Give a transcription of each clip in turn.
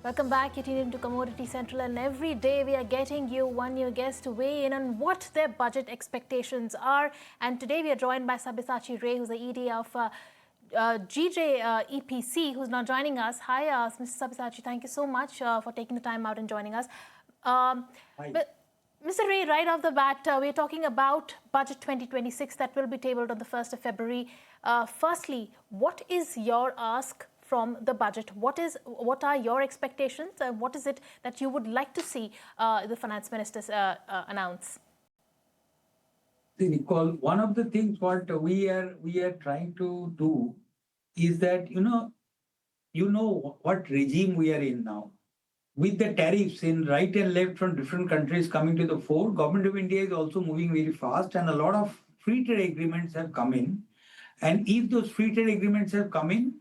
Welcome back. You're tuned into Commodity Central, and every day we are getting you one new guest to weigh in on what their budget expectations are. And today we are joined by Sabyasachi Ray, who's the ED of GJ EPC, who's now joining us. Hi, Mr. Sabyasachi. Thank you so much for taking the time out and joining us. Hi. But Mr. Ray, right off the bat, we're talking about Budget 2026 that will be tabled on the 1st of February. Firstly, what is your ask from the budget? What are your expectations, and what is it that you would like to see the finance minister announce? See, Nicole, one of the things what we are trying to do is that you know what regime we are in now. With the tariffs in right and left from different countries coming to the fore, Government of India is also moving very fast, and a lot of free trade agreements have come in. And if those free trade agreements have come in,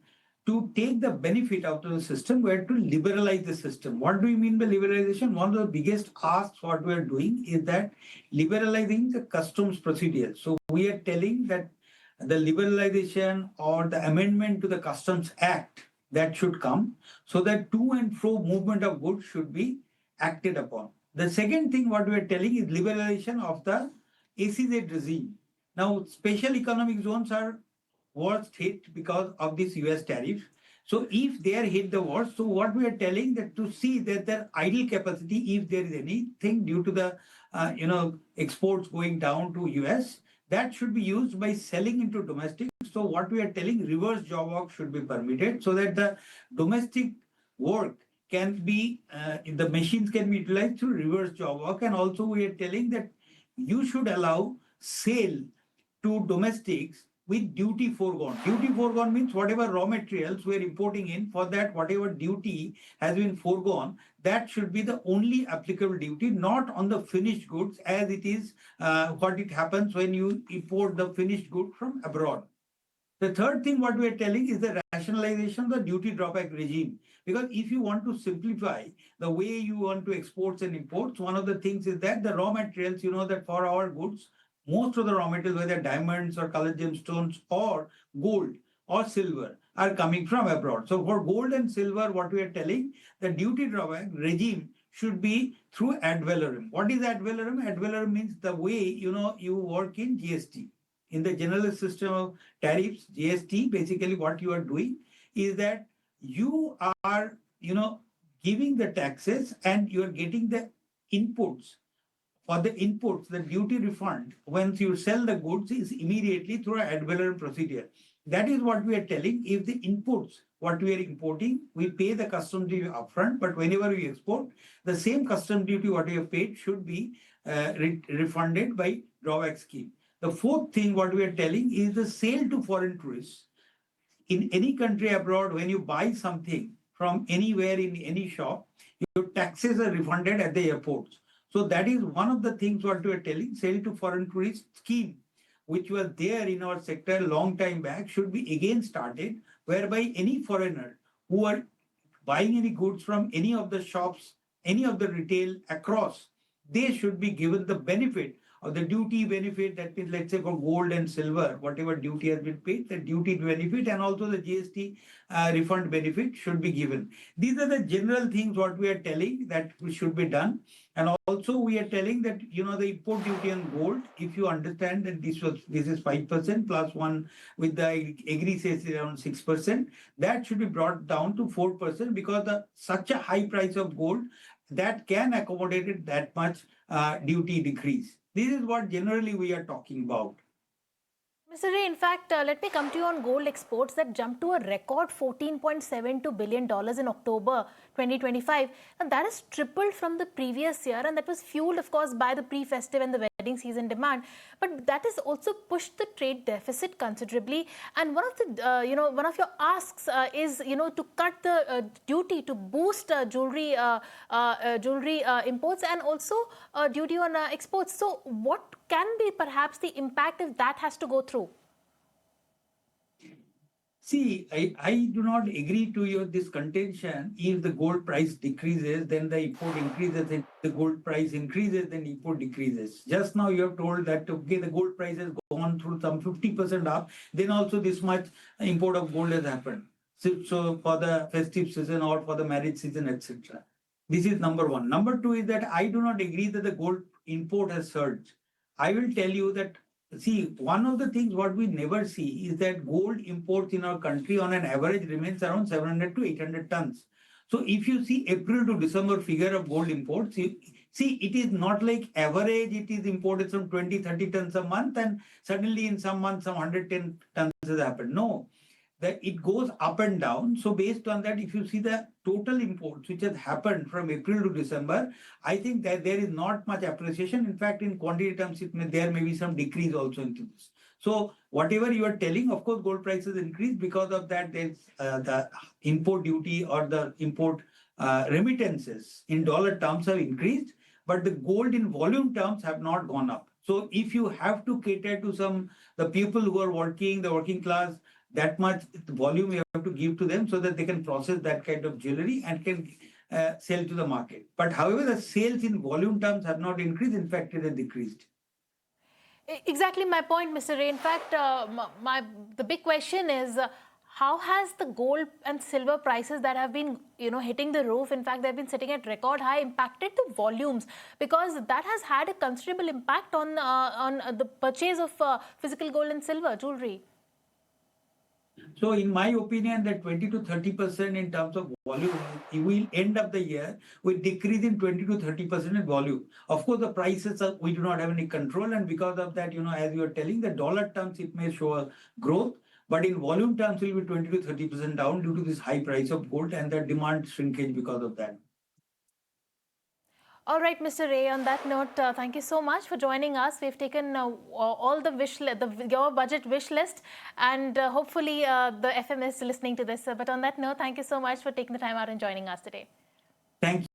to take the benefit out of the system, we have to liberalize the system. What do we mean by liberalization? One of the biggest asks what we are doing is that liberalizing the customs procedures. So we are telling that the liberalization or the amendment to the Customs Act that should come so that to and fro movement of goods should be acted upon. The second thing what we are telling is liberalization of the ACZ regime. Now, special economic zones are worst hit because of this US tariff. So if they are hit the worst, so what we are telling that to see that their idle capacity, if there is anything due to the exports going down to US, that should be used by selling into domestic. So what we are telling, reverse job work should be permitted so that the domestic work can be, the machines can be utilized through reverse job work. And also we are telling that you should allow sale to domestics with duty foregone. Duty foregone means whatever raw materials we are importing in, for that whatever duty has been foregone, that should be the only applicable duty, not on the finished goods as it is what it happens when you import the finished good from abroad. The third thing what we are telling is the rationalization of the duty drawback regime. Because if you want to simplify the way you want to exports and imports, one of the things is that the raw materials, you know that for our goods, most of the raw materials, whether diamonds or colored gemstones or gold or silver, are coming from abroad. So for gold and silver, what we are telling, the duty drawback regime should be through ad valorem. What is ad valorem? Ad valorem means the way you work in GST. In the general system of tariffs, GST, basically what you are doing is that you are giving the taxes and you are getting the inputs. For the inputs, the duty refund, once you sell the goods, is immediately through an ad valorem procedure. That is what we are telling. If the inputs, what we are importing, we pay the customs duty upfront, but whenever we export, the same customs duty what we have paid should be refunded by drawback scheme. The fourth thing what we are telling is the sale to foreign tourists. In any country abroad, when you buy something from anywhere in any shop, your taxes are refunded at the airports. So that is one of the things what we are telling, sale to foreign tourist scheme, which was there in our sector a long time back, should be again started, whereby any foreigner who are buying any goods from any of the shops, any of the retail across, they should be given the benefit of the duty benefit, that is, let's say for gold and silver, whatever duty has been paid, the duty benefit and also the GST refund benefit should be given. These are the general things what we are telling that should be done. And also we are telling that, the import duty on gold, if you understand that this is 5% plus one with the agri says around 6%, that should be brought down to 4% because such a high price of gold that can accommodate that much duty decrease. This is what generally we are talking about. Mr. Ray, in fact, let me come to you on gold exports that jumped to a record $14.72 billion in October 2025. And that has tripled from the previous year, and that was fueled, of course, by the pre-festive and the wedding season demand. But that has also pushed the trade deficit considerably. And one of the, one of your asks is, to cut the duty to boost jewelry imports and also duty on exports. So what can be perhaps the impact if that has to go through? See, I do not agree to this contention. If the gold price decreases, then the import increases. If the gold price increases, then import decreases. Just now you have told that, okay, the gold price has gone through some 50% up. Then also this much import of gold has happened. so for the festive season or for the marriage season, etc. This is number one. Number two is that I do not agree that the gold import has surged. I will tell you that, see, one of the things what we never see is that gold imports in our country on an average remains around 700 to 800 tons. So if you see April to December figure of gold imports, see, it is not like average, it is imported some 20, 30 tons a month, and suddenly in some months, some 110 tons has happened. No, that it goes up and down. So based on that, if you see the total imports which has happened from April to December, I think that there is not much appreciation. In fact, in quantity terms, there may be some decrease also into this. So whatever you are telling, of course, gold prices increase because of that. There's the import duty or the import remittances in dollar terms have increased, but the gold in volume terms have not gone up. So if you have to cater to the people who are working, the working class, that much volume you have to give to them so that they can process that kind of jewelry and can sell to the market. But however, the sales in volume terms have not increased. In fact, it has decreased. Exactly my point, Mr. Ray. In fact, the big question is how has the gold and silver prices that have been hitting the roof, in fact they've been sitting at record high, impacted the volumes, because that has had a considerable impact on the purchase of physical gold and silver jewelry. So, in my opinion, that 20 to 30% in terms of volume, we will end up the year with decrease in 20 to 30% in volume. Of course, the prices we do not have any control, and because of that, as you are telling, the dollar terms it may show a growth, but in volume terms, it will be 20 to 30% down due to this high price of gold and the demand shrinkage because of that. All right, Mr. Ray, on that note, thank you so much for joining us. We've taken all the your budget wish list, and hopefully the FM is listening to this. But on that note, thank you so much for taking the time out and joining us today. Thank you.